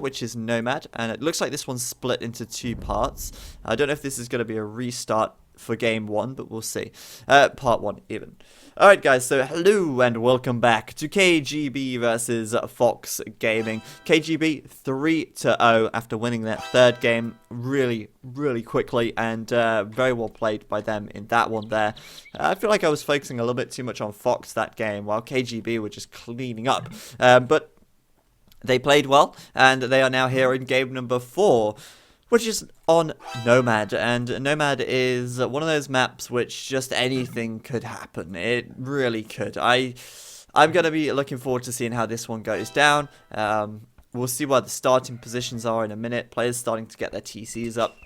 which is Nomad, and it looks like this one's split into two parts. I don't know if this is going to be a restart for game 1, but we'll see. Part 1 even. Alright guys, so hello and welcome back to KGB versus Fox Gaming. KGB 3-0 after winning their third game really quickly, and very well played by them in that one there. I feel like I was focusing a little bit too much on Fox that game while KGB were just cleaning up. But they played well, and they are now here in game number 4, which is on Nomad. And Nomad is one of those maps which just anything could happen. It really could. I'm going to be looking forward to seeing how this one goes down. We'll see what the starting positions are in a minute. Players starting to get their TCs up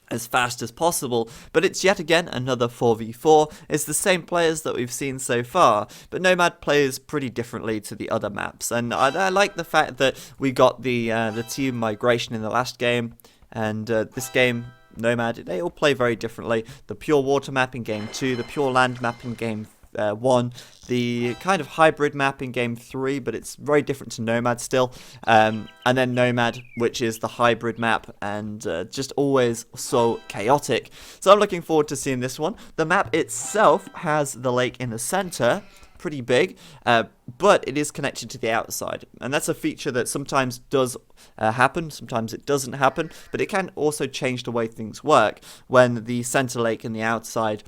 as fast as possible, but it's yet again another 4v4. It's the same players that we've seen so far, but Nomad plays pretty differently to the other maps, and I like the fact that we got the team migration in the last game, and this game, Nomad, they all play very differently. The pure water map in game 2, the pure land map in game 1, the kind of hybrid map in game 3, but it's very different to Nomad still, and then Nomad, which is the hybrid map, and just always so chaotic. So I'm looking forward to seeing this one. The map itself has the lake in the center, pretty big, but it is connected to the outside, and that's a feature that sometimes does happen, sometimes it doesn't happen, but it can also change the way things work when the center lake and the outside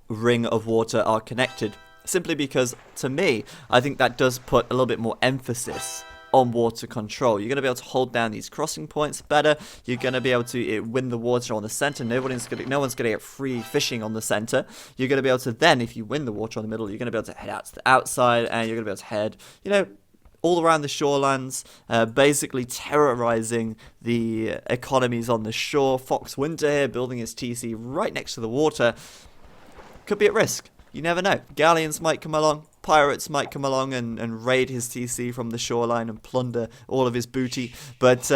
ring of water are connected, simply because, to me, I think that does put a little bit more emphasis on water control. You're going to be able to hold down these crossing points better. You're going to be able to win the water on the center. No one's going to get free fishing on the center. You're going to be able to then, if you win the water on the middle, you're going to be able to head out to the outside, and you're going to be able to head, all around the shorelands, basically terrorizing the economies on the shore. Fox Winter here, building his TC right next to the water, could be at risk. You never know. Galleons might come along, pirates might come along and raid his TC from the shoreline and plunder all of his booty, but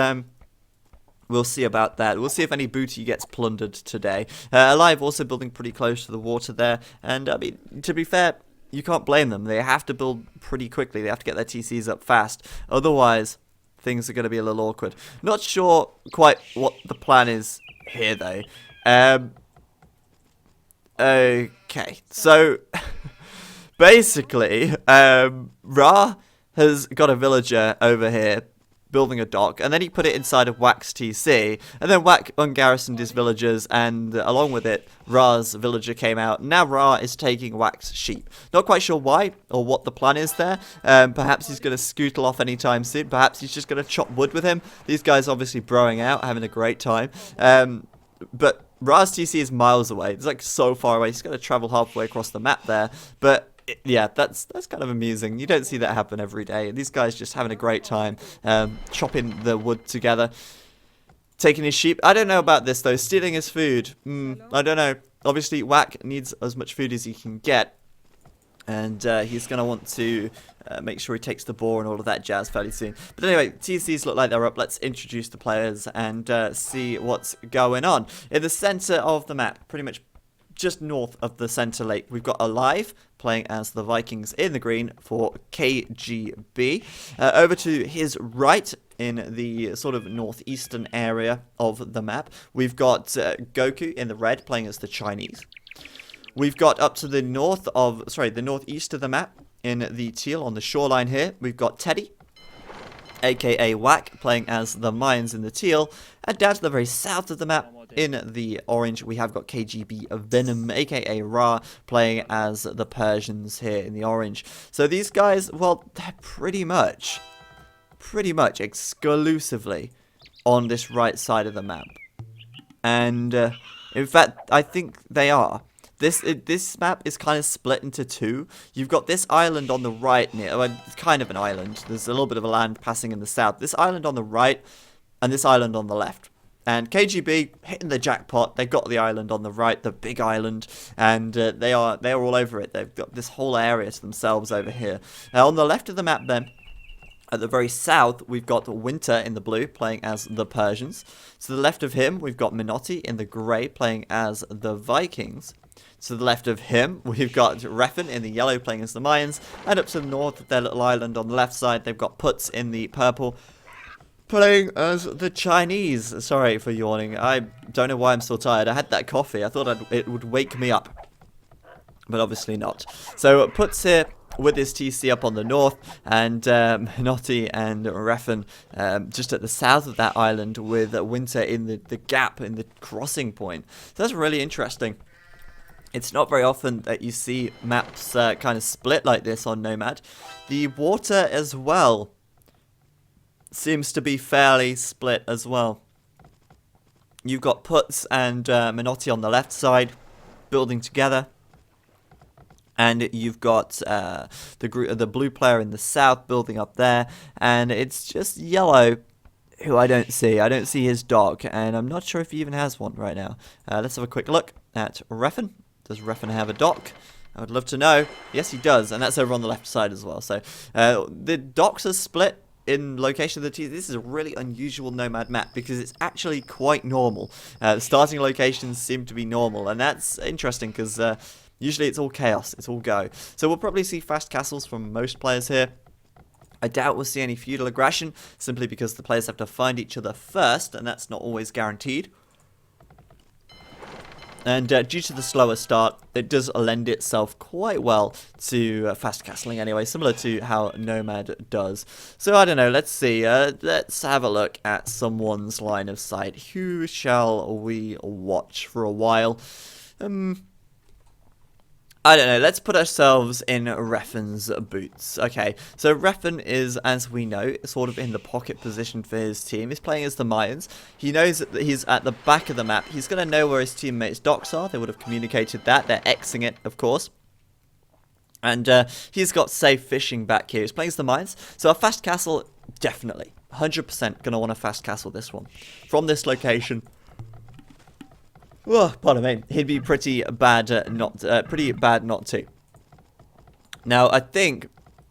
we'll see about that. We'll see if any booty gets plundered today. Alive also building pretty close to the water there, and I mean, to be fair, you can't blame them. They have to build pretty quickly. They have to get their TCs up fast, otherwise things are going to be a little awkward. Not sure quite what the plan is here though. Okay, so basically, Ra has got a villager over here building a dock, and then he put it inside of WiC's TC, and then WiC ungarrisoned his villagers, and along with it, Ra's villager came out. Now Ra is taking WiC's sheep. Not quite sure why or what the plan is there. Perhaps he's going to scootle off anytime soon. Perhaps he's just going to chop wood with him. These guys obviously broing out, having a great time. But Ra's TC is miles away. It's like so far away. He's got to travel halfway across the map there. But yeah, that's kind of amusing. You don't see that happen every day. These guys just having a great time, chopping the wood together, taking his sheep. I don't know about this though. Stealing his food. I don't know. Obviously, WiC needs as much food as he can get, and he's going to want to make sure he takes the boar and all of that jazz fairly soon. But anyway, TCs look like they're up. Let's introduce the players and see what's going on. In the center of the map, pretty much just north of the center lake, we've got Alive playing as the Vikings in the green for KGB. Over to his right, in the sort of northeastern area of the map, we've got Goku in the red playing as the Chinese. We've got up to the the northeast of the map, in the teal on the shoreline here, we've got Teddy, aka WiC, playing as the Mayans in the teal. And down to the very south of the map, in the orange, we have got KGB Venom, aka Ra, playing as the Persians here in the orange. So these guys, well, they're pretty much exclusively on this right side of the map. And in fact, I think they are. This map is kind of split into two. You've got this island on the right it's kind of an island. There's a little bit of a land passing in the south. This island on the right, and this island on the left. And KGB hitting the jackpot. They've got the island on the right, the big island, and they are all over it. They've got this whole area to themselves over here. Now on the left of the map, then, at the very south, we've got Winter in the blue, playing as the Persians. To the left of him, we've got Minotti in the grey, playing as the Vikings. To the left of him, we've got Refn in the yellow, playing as the Mayans. And up to the north of their little island on the left side, they've got Putz in the purple, playing as the Chinese. Sorry for yawning. I don't know why I'm still tired. I had that coffee. I thought it would wake me up. But obviously not. So puts here with his TC up on the north, and Menotti and Refn just at the south of that island, with Winter in the gap, in the crossing point. So that's really interesting. It's not very often that you see maps kind of split like this on Nomad. The water as well seems to be fairly split as well. You've got Putz and Menotti on the left side, building together. And you've got the blue player in the south building up there. And it's just Yellow, who I don't see. I don't see his dock, and I'm not sure if he even has one right now. Let's have a quick look at Refn. Does Refn have a dock? I would love to know. Yes, he does, and that's over on the left side as well. So the docks are split in location of the team. This is a really unusual Nomad map because it's actually quite normal. The starting locations seem to be normal, and that's interesting because usually it's all chaos, it's all go. So we'll probably see fast castles from most players here. I doubt we'll see any feudal aggression, simply because the players have to find each other first, and that's not always guaranteed. And due to the slower start, it does lend itself quite well to fast castling anyway, similar to how Nomad does. So I don't know, let's see. Let's have a look at someone's line of sight. Who shall we watch for a while? I don't know, let's put ourselves in Refn's boots. Okay, so Refn is, as we know, sort of in the pocket position for his team. He's playing as the Mayans. He knows that he's at the back of the map. He's going to know where his teammates' docks are. They would have communicated that. They're Xing it, of course. And he's got safe fishing back here. He's playing as the Mayans. So a fast castle, definitely. 100% going to want a fast castle this one. From this location. Oh, pardon me. He'd be pretty bad not to. Now, I think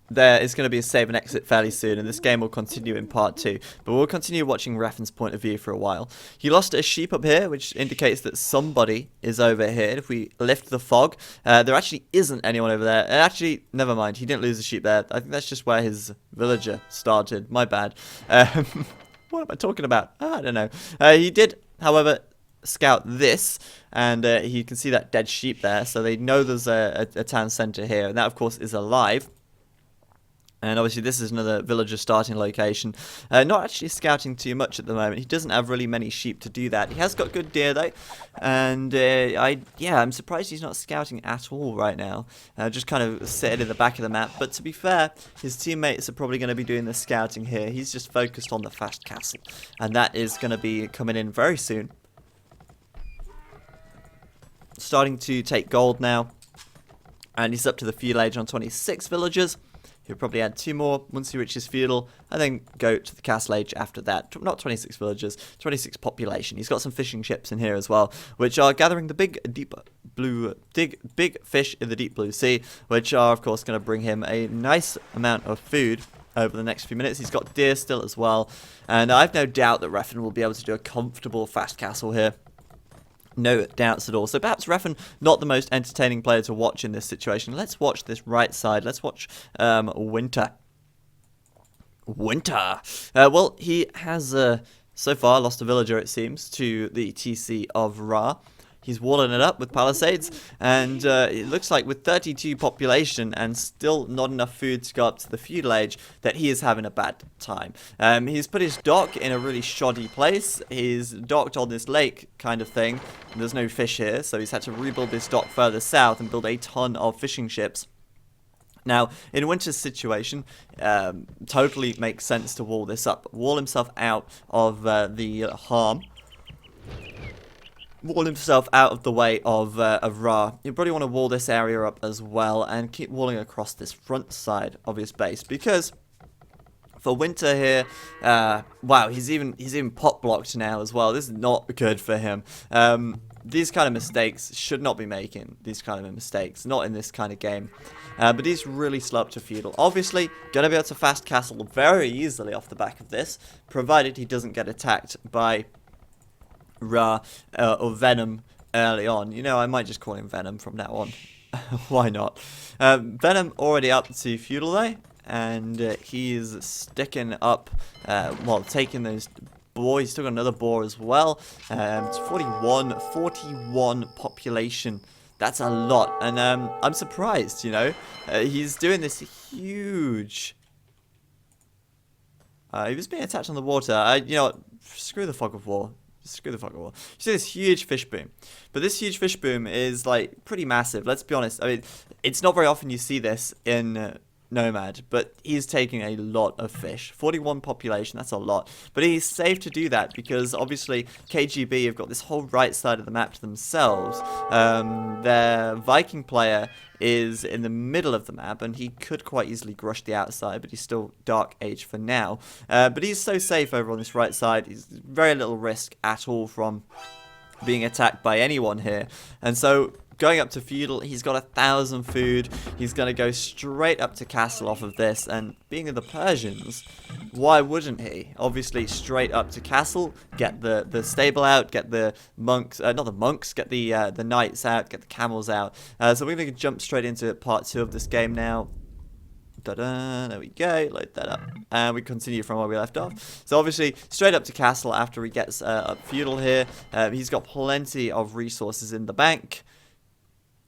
there is going to be a save and exit fairly soon, and this game will continue in part 2. But we'll continue watching Refn's point of view for a while. He lost a sheep up here, which indicates that somebody is over here. If we lift the fog, there actually isn't anyone over there. Actually, never mind. He didn't lose a sheep there. I think that's just where his villager started. My bad. What am I talking about? I don't know. He did, however, scout this, and you can see that dead sheep there, so they know there's a town center here, and that of course is alive. And obviously this is another villager starting location. Not actually scouting too much at the moment. He doesn't have really many sheep to do that. He has got good deer though, and I'm surprised he's not scouting at all right now. Just kind of sitting in the back of the map. But to be fair, his teammates are probably going to be doing the scouting here. He's just focused on the fast castle, and that is going to be coming in very soon. Starting to take gold now, and he's up to the feudal age on 26 villagers. He'll probably add 2 more once he reaches feudal, and then go to the castle age after that. Not 26 villagers, 26 population. He's got some fishing ships in here as well, which are gathering the big fish in the deep blue sea, which are of course going to bring him a nice amount of food over the next few minutes. He's got deer still as well, and I've no doubt that Refn will be able to do a comfortable fast castle here. No doubts at all. So perhaps Refn not the most entertaining player to watch in this situation. Let's watch this right side. Let's watch Winter. Well, he has so far lost a villager, it seems, to the TC of Ra. He's walling it up with palisades, and it looks like with 32 population and still not enough food to go up to the feudal age, that he is having a bad time. He's put his dock in a really shoddy place. He's docked on this lake kind of thing. There's no fish here, so he's had to rebuild this dock further south and build a ton of fishing ships. Now, in Winter's situation, totally makes sense to wall this up. Wall himself out of the harm. Wall himself out of the way of Ra. You probably want to wall this area up as well and keep walling across this front side of his base, because for Winter here, wow, he's even pot blocked now as well. This is not good for him. These kind of mistakes should not be making these kind of mistakes, not in this kind of game. But he's really slow up to feudal. Obviously, gonna be able to fast castle very easily off the back of this, provided he doesn't get attacked by Ra or Venom early on. You know, I might just call him Venom from now on. Why not? Venom already up to feudal though, and he's sticking up, well, taking those boar. He's still got another boar as well. It's 41 population. That's a lot, and I'm surprised, you know. He's doing this huge... he was being attacked on the water. You know what? Screw the fog of war. Screw the fog of war. You see this huge fish boom. But this huge fish boom is, like, pretty massive. Let's be honest. I mean, it's not very often you see this in Nomad, but he's taking a lot of fish. 41 population, that's a lot. But he's safe to do that because, obviously, KGB have got this whole right side of the map to themselves. Their Viking player is in the middle of the map, and he could quite easily grush the outside, but he's still Dark Age for now. But he's so safe over on this right side. He's very little risk at all from being attacked by anyone here. And so, going up to feudal, he's got 1,000 food. He's going to go straight up to castle off of this. And being in the Persians, why wouldn't he? Obviously, straight up to castle, get the stable out, get the monks, not the monks, get the knights out, get the camels out. So we're going to jump straight into part 2 of this game now. Da-da, there we go, load that up, and we continue from where we left off. So obviously, straight up to castle after he gets up feudal here. He's got plenty of resources in the bank.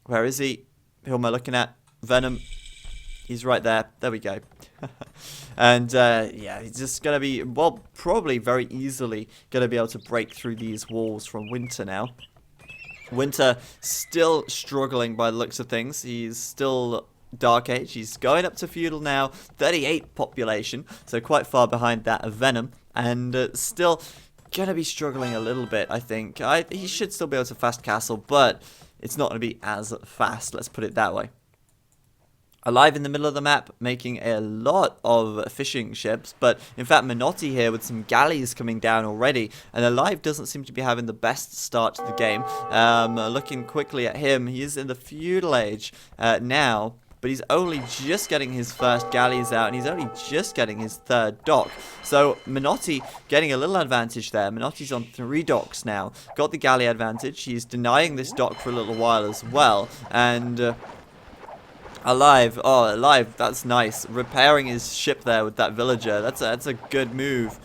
Where is he? Who am I looking at? Venom. He's right there. There we go. And, yeah, he's just going to be, well, probably very easily going to be able to break through these walls from Winter now. Winter still struggling by the looks of things. He's still Dark Age. He's going up to feudal now. 38 population, so quite far behind that of Venom. And still going to be struggling a little bit, I think. He should still be able to fast castle, but it's not going to be as fast, let's put it that way. Alive in the middle of the map, making a lot of fishing ships, but in fact Minotti here with some galleys coming down already, and Alive doesn't seem to be having the best start to the game. Looking quickly at him, he is in the feudal age now, but he's only just getting his first galleys out, and he's only just getting his third dock. So Minotti getting a little advantage there. Minotti's on 3 docks now. Got the galley advantage. He's denying this dock for a little while as well. And Alive, oh, Alive, that's nice. Repairing his ship there with that villager. That's a good move.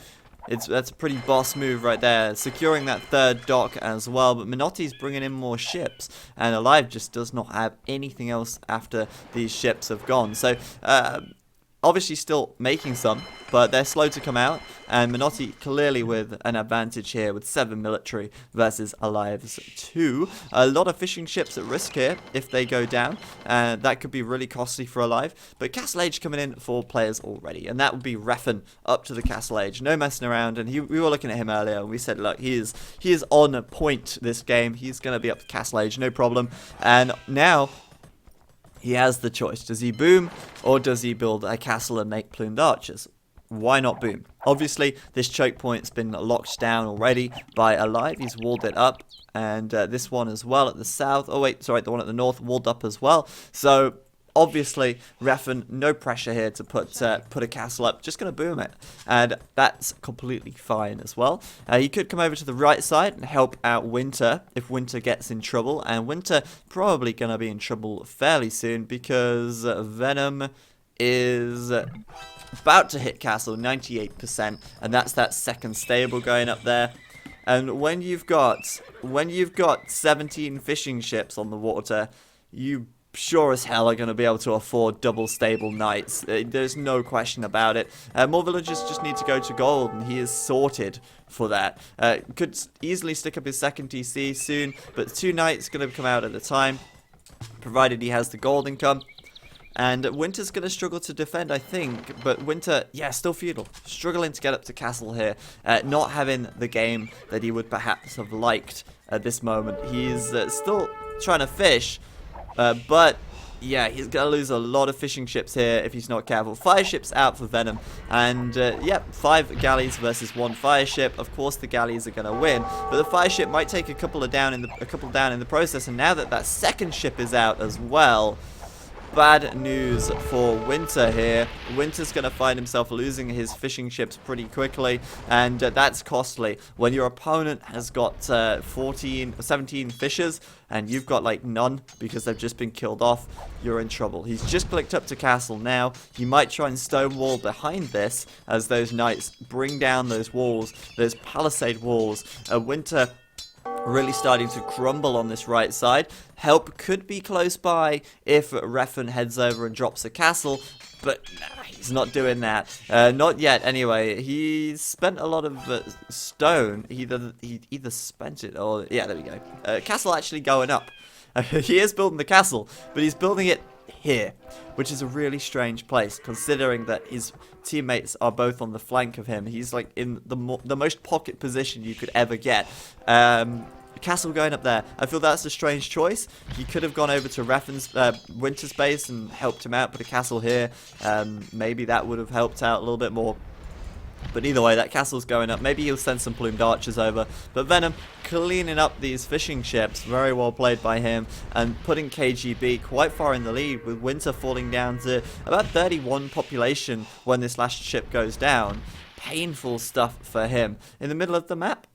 That's a pretty boss move right there, securing that third dock as well, but Minotti's bringing in more ships, and Alive just does not have anything else after these ships have gone. So, obviously still making some, but they're slow to come out, and Minotti clearly with an advantage here with 7 military versus Alive's 2. A lot of fishing ships at risk here if they go down, and that could be really costly for Alive, but Castle Age coming in for players already, and that would be Refn up to the Castle Age, no messing around, and we were looking at him earlier, and we said, look, he is on point this game, he's going to be up to Castle Age, no problem, and now he has the choice. Does he boom, or does he build a castle and make plumed archers? Why not boom? Obviously, this choke point's been locked down already by Alive. He's walled it up, and this one as well at the south. Oh wait, sorry, the one at the north walled up as well. So obviously, Refn, no pressure here to put a castle up. Just going to boom it. And that's completely fine as well. He could come over to the right side and help out Winter if Winter gets in trouble. And Winter probably going to be in trouble fairly soon because Venom is about to hit castle, 98%. And that's that second stable going up there. And when you've got 17 fishing ships on the water, you sure as hell are going to be able to afford double stable knights. There's no question about it. More villagers just need to go to gold, and he is sorted for that. Could easily stick up his second TC soon, but 2 knights going to come out at a time, provided he has the gold income. And Winter's going to struggle to defend, I think. But Winter, yeah, still feudal. Struggling to get up to castle here. Not having the game that he would perhaps have liked at this moment. He's still trying to fish. But, yeah, he's going to lose a lot of fishing ships here if he's not careful. 5 ships out for Venom. And, yeah, 5 galleys versus 1 fire ship. Of course, the galleys are going to win. But the fire ship might take a couple down in the process. And now that second ship is out as well, bad news for Winter here. Winter's going to find himself losing his fishing ships pretty quickly, and that's costly. When your opponent has got 17 fishers, and you've got like none because they've just been killed off, you're in trouble. He's just clicked up to castle now. He might try and stonewall behind this as those knights bring down those walls, those palisade walls. Winter really starting to crumble on this right side. Help could be close by if Refn heads over and drops a castle, but nah, he's not doing that. Not yet, anyway. He spent a lot of stone. He either spent it or... Yeah, there we go. Castle actually going up. He is building the castle, but he's building it here, which is a really strange place, considering that his teammates are both on the flank of him. He's like in the most pocket position you could ever get. Castle going up there. I feel that's a strange choice. He could have gone over to Refn's Winter's base and helped him out, put a castle here. Maybe that would have helped out a little bit more. But either way, that castle's going up. Maybe he'll send some plumed archers over. But Venom cleaning up these fishing ships. Very well played by him. And putting KGB quite far in the lead, with Winter falling down to about 31 population when this last ship goes down. Painful stuff for him. In the middle of the map,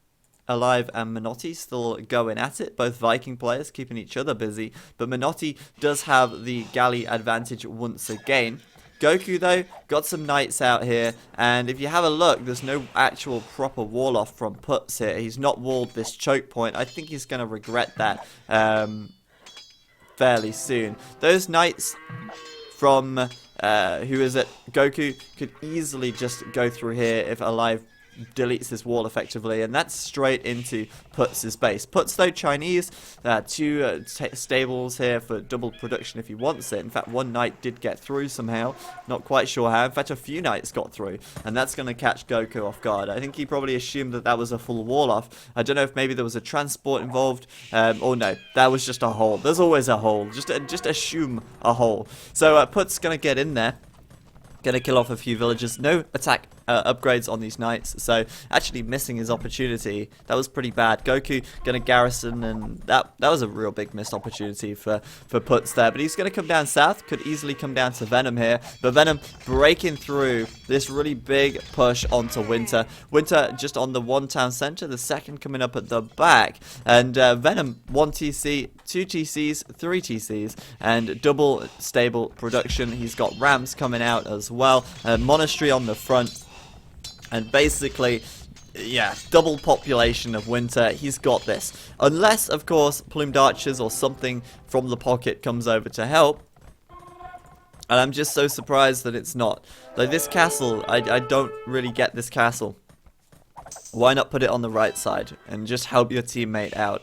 Alive and Minotti still going at it. Both Viking players keeping each other busy. But Minotti does have the galley advantage once again. Goku, though, got some knights out here, and if you have a look, there's no actual proper wall-off from Putz here. He's not walled this choke point. I think he's going to regret that fairly soon. Those knights from, who is it, Goku, could easily just go through here if Alive deletes this wall effectively, and that's straight into Putz's base. Putz, though, Chinese, two stables here for double production if he wants it. In fact, one knight did get through somehow, not quite sure how. In fact, a few knights got through, and that's going to catch Goku off guard. I think he probably assumed that that was a full wall off. I don't know if maybe there was a transport involved, or no, that was just a hole. There's always a hole. Just assume a hole. So Putz going to get in there. Going to kill off a few villagers. No attack upgrades on these knights, so actually missing his opportunity. That was pretty bad. Goku going to garrison, and that was a real big missed opportunity for Putz there. But he's going to come down south. Could easily come down to Venom here. But Venom breaking through this really big push onto Winter. Winter just on the one town center. The second coming up at the back. And Venom 1 TC, 2 TCs, 3 TCs, and double stable production. He's got rams coming out as well. Monastery on the front. And basically, yeah, double population of Winter. He's got this. Unless, of course, plumed archers or something from the pocket comes over to help. And I'm just so surprised that it's not. Like, this castle, I don't really get this castle. Why not put it on the right side and just help your teammate out?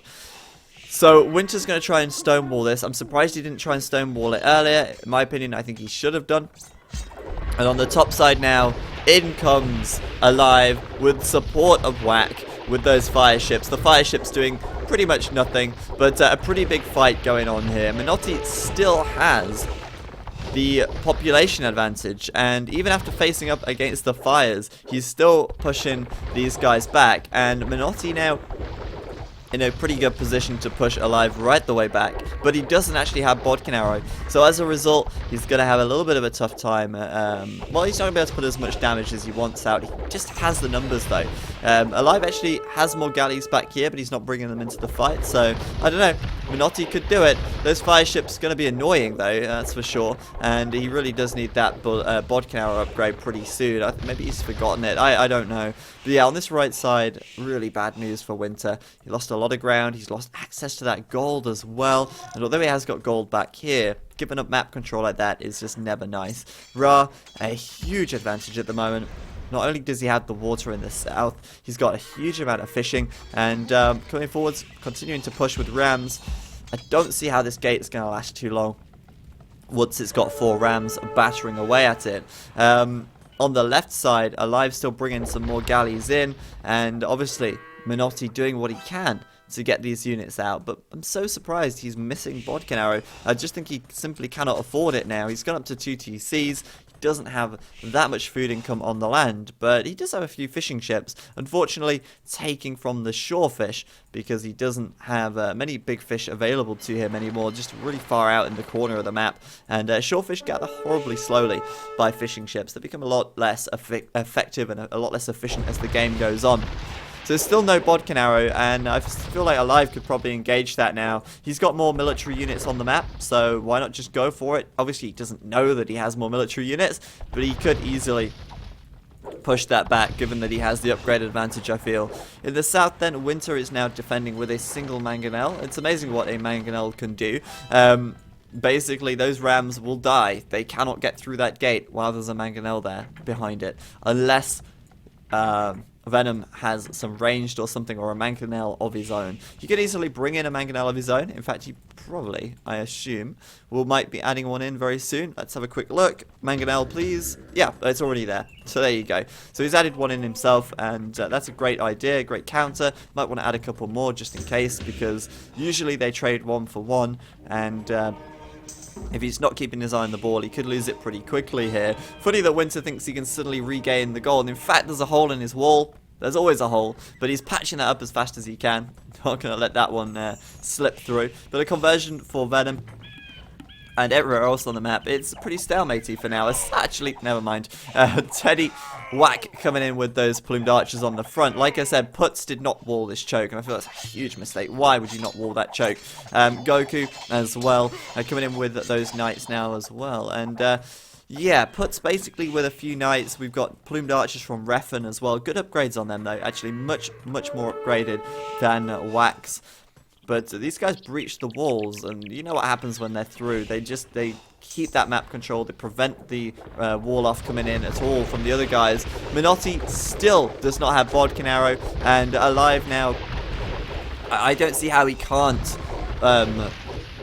So, Winter's going to try and stonewall this. I'm surprised he didn't try and stonewall it earlier. In my opinion, I think he should have done. And on the top side now, in comes Alive with support of WiC with those fire ships. The fire ships doing pretty much nothing, but a pretty big fight going on here. Minotti still has the population advantage, and even after facing up against the fires, he's still pushing these guys back. And Minotti now in a pretty good position to push Alive right the way back, but he doesn't actually have Bodkin Arrow, so as a result he's going to have a little bit of a tough time. Well, he's not going to be able to put as much damage as he wants out. He just has the numbers though. Alive actually has more galleys back here, but he's not bringing them into the fight, so I don't know. Minotti could do it. Those fire ships are going to be annoying though, that's for sure, and he really does need that Bodkin Arrow upgrade pretty soon. Maybe he's forgotten it, I don't know. But yeah, on this right side, really bad news for Winter. He lost a lot of ground, he's lost access to that gold as well, and although he has got gold back here, giving up map control like that is just never nice. Ra, a huge advantage at the moment. Not only does he have the water in the south, he's got a huge amount of fishing, and coming forwards, continuing to push with rams. I don't see how this gate is going to last too long once it's got 4 rams battering away at it. On the left side, Alive still bringing some more galleys in, and obviously Minotti doing what he can to get these units out, but I'm so surprised he's missing Bodkin Arrow. I just think he simply cannot afford it now. He's gone up to 2 TCs, he doesn't have that much food income on the land, but he does have a few fishing ships. Unfortunately, taking from the shore fish because he doesn't have many big fish available to him anymore, just really far out in the corner of the map. And shore fish gather horribly slowly by fishing ships. They become a lot less effective and a lot less efficient as the game goes on. So there's still no Bodkin arrow, and I feel like Alive could probably engage that now. He's got more military units on the map, so why not just go for it? Obviously, he doesn't know that he has more military units, but he could easily push that back, given that he has the upgrade advantage, I feel. In the south, then, Winter is now defending with a single mangonel. It's amazing what a mangonel can do. Basically, those rams will die. They cannot get through that gate while there's a mangonel there behind it, unless Venom has some ranged or something, or a mangonel of his own. He could easily bring in a mangonel of his own. In fact, he probably, I assume, might be adding one in very soon. Let's have a quick look. Mangonel, please. Yeah, it's already there. So there you go. So he's added one in himself, and that's a great idea, great counter. Might want to add a couple more just in case, because usually they trade 1 for 1, and if he's not keeping his eye on the ball, he could lose it pretty quickly here. Funny that Winter thinks he can suddenly regain the goal. And in fact, there's a hole in his wall. There's always a hole, but he's patching that up as fast as he can. Not going to let that one slip through. But a conversion for Venom and everywhere else on the map, it's pretty stalematey for now. It's actually, never mind. Teddy WiC coming in with those plumed archers on the front. Like I said, Putz did not wall this choke, and I feel that's a huge mistake. Why would you not wall that choke? Goku as well, coming in with those knights now as well. And yeah, Putz basically with a few knights. We've got plumed archers from Refn as well. Good upgrades on them though, actually much more upgraded than WiC's. But these guys breach the walls, and you know what happens when they're through. They keep that map control. They prevent the wall off coming in at all from the other guys. Minotti still does not have Bodkin arrow, and Alive now. I don't see how he can't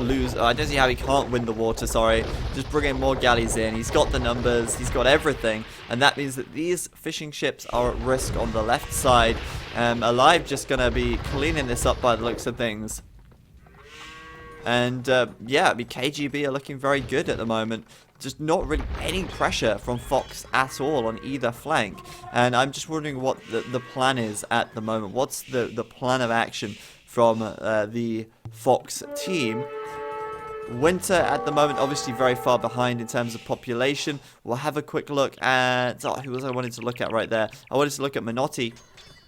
lose. I don't see how he can't win the water. Sorry, just bringing more galleys in. He's got the numbers. He's got everything, and that means that these fishing ships are at risk on the left side. Alive just gonna be cleaning this up by the looks of things. And yeah, I mean, KGB are looking very good at the moment. Just not really any pressure from Fox at all on either flank. And I'm just wondering what the plan is at the moment. What's the plan of action from the Fox team? Winter at the moment obviously very far behind in terms of population. We'll have a quick look at who was I wanted to look at right there. I wanted to look at Minotti,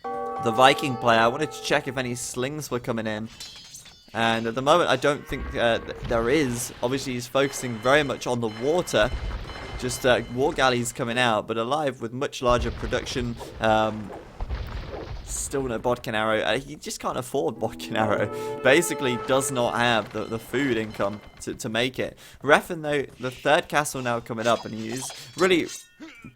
the Viking player. I wanted to check if any slings were coming in, and at the moment I don't think there is. Obviously he's focusing very much on the water, just war galleys coming out, but Alive with much larger production. Still no Bodkin arrow. He just can't afford Bodkin arrow. Basically does not have the food income to make it. Refn though, the third castle now coming up, and he's really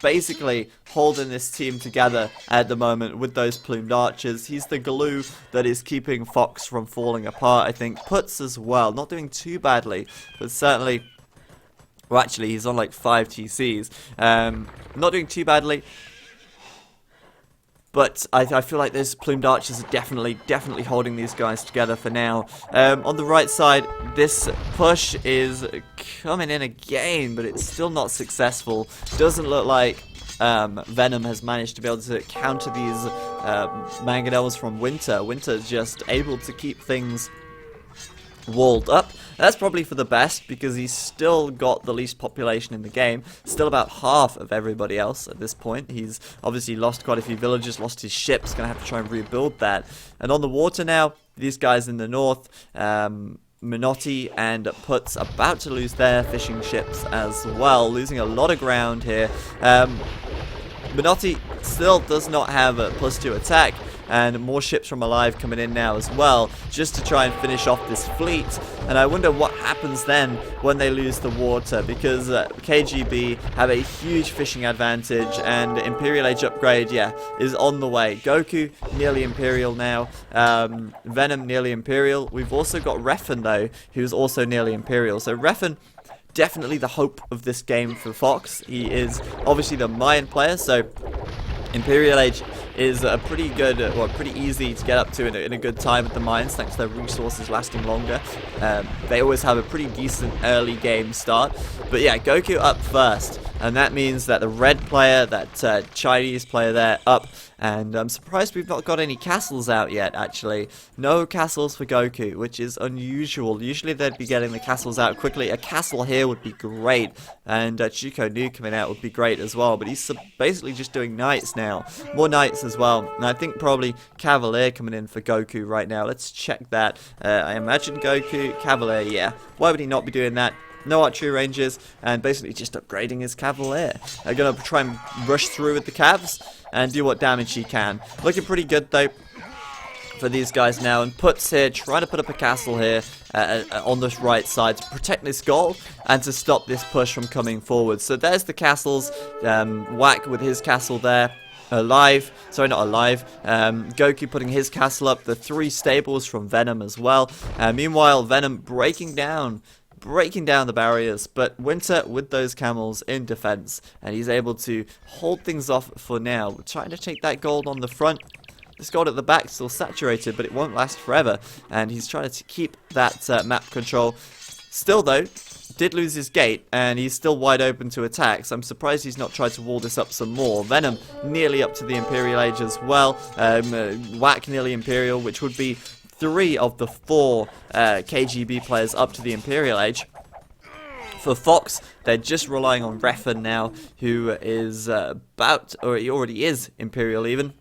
basically holding this team together at the moment with those plumed archers. He's the glue that is keeping Fox from falling apart, I think. Putz as well, not doing too badly, but certainly, well actually he's on like 5 TCs. Not doing too badly. But I feel like those plumed archers are definitely holding these guys together for now. On the right side, this push is coming in again, but it's still not successful. Doesn't look like Venom has managed to be able to counter these mangonels from Winter. Winter's just able to keep things walled up. That's probably for the best, because he's still got the least population in the game, still about half of everybody else at this point. He's obviously lost quite a few villagers, lost his ships, gonna have to try and rebuild that. And on the water now, these guys in the north, Minotti and Putz about to lose their fishing ships as well, losing a lot of ground here. Minotti still does not have a +2 attack, and more ships from Alive coming in now as well, just to try and finish off this fleet. And I wonder what happens then when they lose the water, because KGB have a huge fishing advantage, and Imperial Age upgrade, yeah, is on the way. Goku nearly Imperial now, Venom nearly Imperial. We've also got Refn though, who's also nearly Imperial. So Refn, definitely the hope of this game for Fox. He is obviously the Mayan player, so Imperial Age is pretty good, well, pretty easy to get up to in a good time at the mines, thanks to their resources lasting longer. They always have a pretty decent early game start. But yeah, Goku up first, and that means that the red player, that Chinese player there, up. And I'm surprised we've not got any castles out yet, actually. No castles for Goku, which is unusual. Usually they'd be getting the castles out quickly. A castle here would be great. And Chuko Nu coming out would be great as well. But he's basically just doing knights now. More knights as well. And I think probably Cavalier coming in for Goku right now. Let's check that. I imagine Goku, Cavalier, yeah. Why would he not be doing that? No archery ranges, and basically just upgrading his Cavalier. They're going to try and rush through with the Cavs and do what damage he can. Looking pretty good, though, for these guys now. And Puts here, trying to put up a castle here on this right side to protect this goal and to stop this push from coming forward. So there's the castles. WiC with his castle there. Alive, sorry, not alive. Goku putting his castle up. The 3 stables from Venom as well. Meanwhile, Venom breaking down the barriers, but Winter with those camels in defense, and he's able to hold things off for now. We're trying to take that gold on the front. This gold at the back still saturated, but it won't last forever, and he's trying to keep that map control. Still though, did lose his gate, and he's still wide open to attacks. I'm surprised he's not tried to wall this up some more. Venom nearly up to the Imperial Age as well. WiC nearly Imperial, which would be 3 of the 4 KGB players up to the Imperial Age. For Fox, they're just relying on Refn now, who is or he already is Imperial even.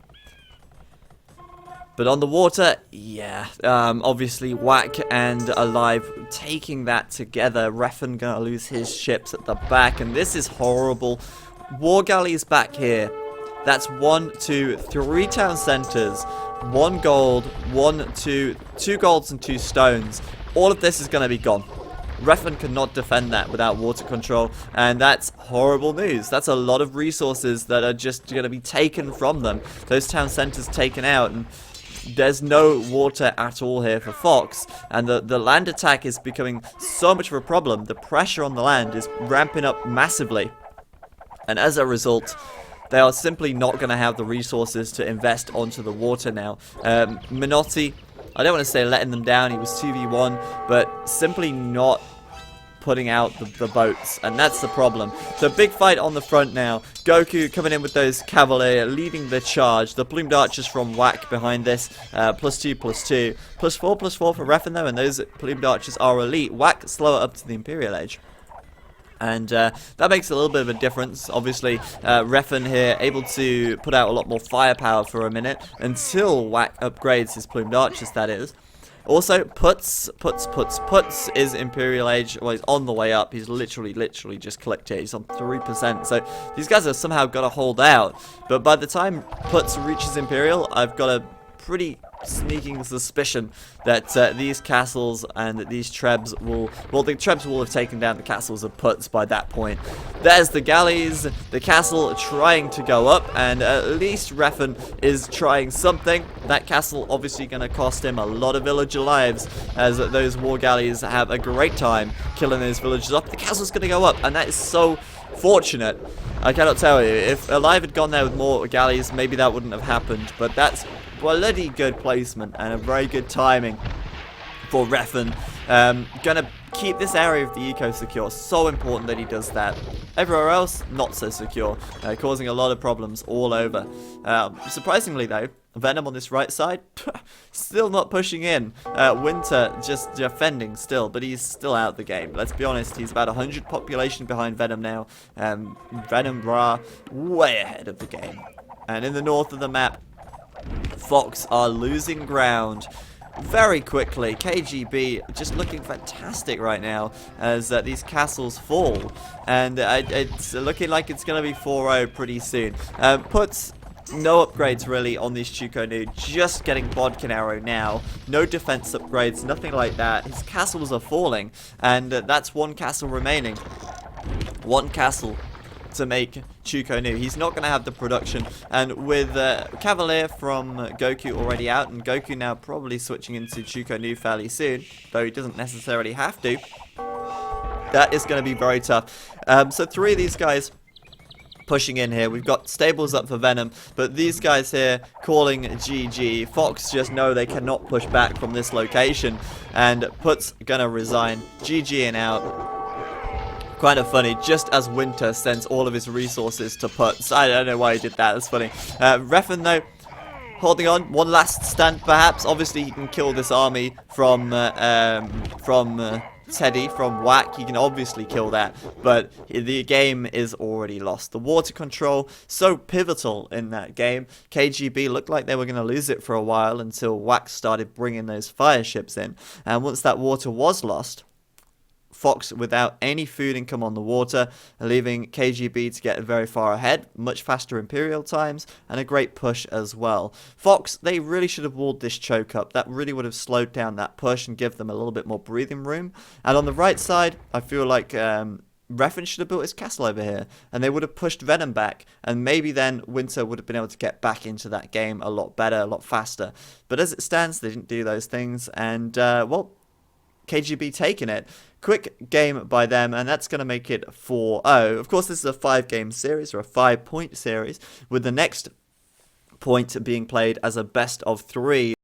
But on the water, yeah, obviously WiC and Alive taking that together. Refn gonna lose his ships at the back, and this is horrible. War galleys back here. That's 1, 2, 3 town centers. 1 gold, 2 golds and 2 stones. All of this is going to be gone. Refn cannot defend that without water control, and that's horrible news. That's a lot of resources that are just going to be taken from them. Those town centers taken out, and there's no water at all here for Fox, and the land attack is becoming so much of a problem. The pressure on the land is ramping up massively, and as a result, they are simply not going to have the resources to invest onto the water now. Minotti, I don't want to say letting them down, he was 2v1, but simply not putting out the boats, and that's the problem. So big fight on the front now. Goku coming in with those Cavalier, leading the charge. The Plumed Archers from WiC behind this, +2, +2. +4 for Refn though, and those Plumed Archers are elite. WiC slower up to the Imperial Age. And that makes a little bit of a difference. Obviously, Refn here able to put out a lot more firepower for a minute until WiC upgrades his Plumed Archers, that is. Also, Puts is Imperial Age. Well, he's on the way up. He's literally just clicked it. He's on 3%. So these guys have somehow got to hold out. But by the time Puts reaches Imperial, I've got a pretty sneaking suspicion that these castles and these Trebs will, well, the Trebs will have taken down the castles of Puts by that point. There's the galleys, the castle trying to go up, and at least Refn is trying something. That castle obviously going to cost him a lot of villager lives, as those war galleys have a great time killing those villagers up. The castle's going to go up, and that is so fortunate. I cannot tell you. If Alive had gone there with more galleys, maybe that wouldn't have happened, but that's bloody good placement and a very good timing for Refn. Gonna keep this area of the eco secure. So important that he does that. Everywhere else, not so secure, causing a lot of problems all over. Surprisingly though, Venom on this right side, still not pushing in. Winter just defending still, but he's still out of the game. Let's be honest, he's about 100 population behind Venom now. Venom Ra way ahead of the game. And in the north of the map, Fox are losing ground very quickly. KGB just looking fantastic right now as these castles fall, and it's looking like it's going to be 4-0 pretty soon. Puts no upgrades really on this Chuko Nu, just getting Bodkin Arrow now. No defense upgrades, nothing like that. His castles are falling, and that's 1 castle remaining. 1 castle to make Chuko Nu. He's not going to have the production, and with Cavalier from Goku already out, and Goku now probably switching into Chuko Nu fairly soon, though he doesn't necessarily have to, that is going to be very tough. So 3 of these guys pushing in here. We've got stables up for Venom, but these guys here calling GG. Fox just know they cannot push back from this location, and Put's gonna resign. GG and out. Kind of funny, just as Winter sends all of his resources to Put. I don't know why he did that, that's funny. Refn though, holding on, one last stand perhaps. Obviously he can kill this army from Teddy from WiC. He can obviously kill that, but the game is already lost. The water control, so pivotal in that game. KGB looked like they were going to lose it for a while until WiC started bringing those fire ships in. And once that water was lost, Fox without any food income on the water, leaving KGB to get very far ahead, much faster Imperial times, and a great push as well. Fox, they really should have walled this choke up. That really would have slowed down that push and give them a little bit more breathing room. And on the right side, I feel like Refn should have built his castle over here, and they would have pushed Venom back, and maybe then Winter would have been able to get back into that game a lot better, a lot faster. But as it stands, they didn't do those things, and well, KGB taking it. Quick game by them, and that's going to make it 4-0. Of course, this is a 5-game series, or a 5-point series, with the next point being played as a best of 3.